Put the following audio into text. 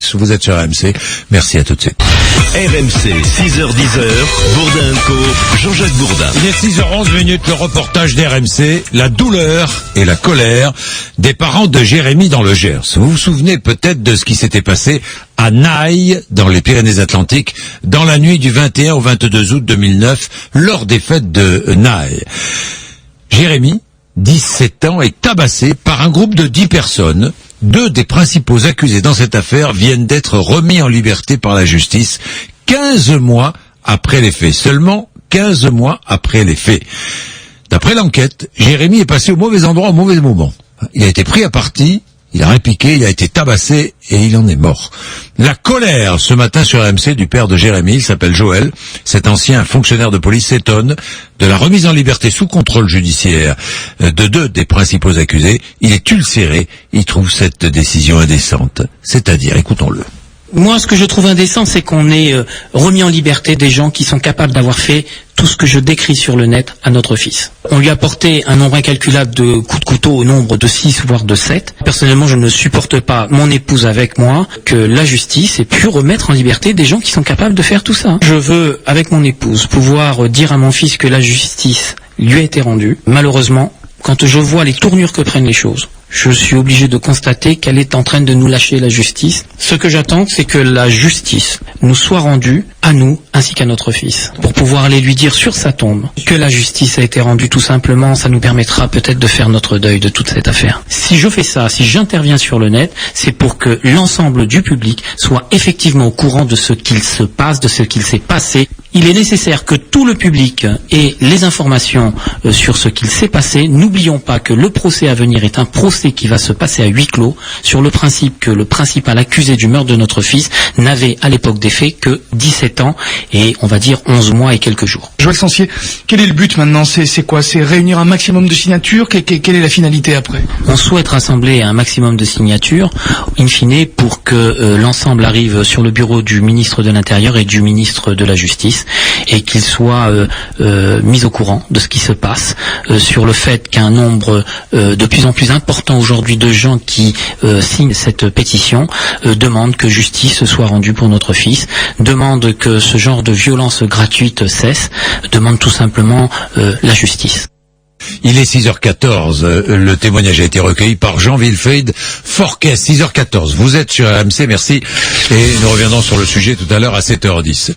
Alex, vous êtes sur RMC. Merci, à tout de suite. RMC, 6h-10h, Bourdin & Co, Jean-Jacques Bourdin. Il est 6h11, le reportage d'RMC, la douleur et la colère des parents de Jérémy dans le Gers. Vous vous souvenez peut-être de ce qui s'était passé à Naï, dans les Pyrénées-Atlantiques, dans la nuit du 21 au 22 août 2009, lors des fêtes de Naï. Jérémy, 17 ans, est tabassé par un groupe de 10 personnes. 2 des principaux accusés dans cette affaire viennent d'être remis en liberté par la justice 15 mois après les faits. Seulement 15 mois après les faits. D'après l'enquête, Jérémy est passé au mauvais endroit au mauvais moment. Il a été pris à partie, il a répliqué, il a été tabassé et il en est mort. La colère ce matin sur RMC du père de Jérémy, il s'appelle Joël. Cet ancien fonctionnaire de police s'étonne de la remise en liberté sous contrôle judiciaire de 2 des principaux accusés. Il est ulcéré, il trouve cette décision indécente. C'est-à-dire, écoutons-le. Moi, ce que je trouve indécent, c'est qu'on ait remis en liberté des gens qui sont capables d'avoir fait tout ce que je décris sur le net à notre fils. On lui a porté un nombre incalculable de coups de couteau au nombre de 6 voire de 7. Personnellement, je ne supporte pas, mon épouse avec moi, que la justice ait pu remettre en liberté des gens qui sont capables de faire tout ça. Je veux, avec mon épouse, pouvoir dire à mon fils que la justice lui a été rendue. Malheureusement, quand je vois les tournures que prennent les choses, je suis obligé de constater qu'elle est en train de nous lâcher, la justice. Ce que j'attends, c'est que la justice nous soit rendue, à nous, ainsi qu'à notre fils, pour pouvoir aller lui dire sur sa tombe que la justice a été rendue. Tout simplement, ça nous permettra peut-être de faire notre deuil de toute cette affaire. Si je fais ça, si j'interviens sur le net, c'est pour que l'ensemble du public soit effectivement au courant de ce qu'il se passe, de ce qu'il s'est passé. Il est nécessaire que tout le public ait les informations sur ce qu'il s'est passé. N'oublions pas que le procès à venir est un procès qui va se passer à huis clos, sur le principe que le principal accusé du meurtre de notre fils n'avait à l'époque des faits que 17 ans et on va dire 11 mois et quelques jours. Joël Sancier, quel est le but maintenant? C'est quoi? C'est réunir un maximum de signatures? Quelle est la finalité après? On souhaite rassembler un maximum de signatures, in fine, pour que l'ensemble arrive sur le bureau du ministre de l'Intérieur et du ministre de la Justice et qu'ils soient mis au courant de ce qui se passe, sur le fait qu'un nombre de plus en plus important aujourd'hui de gens qui signent cette pétition demandent que justice soit rendue pour notre fils, demandent que ce genre de violence gratuite cesse, demandent tout simplement la justice. Il est 6h14, le témoignage a été recueilli par Jean Wilfried Forquet, 6h14. Vous êtes sur RMC, merci, et nous reviendrons sur le sujet tout à l'heure à 7h10.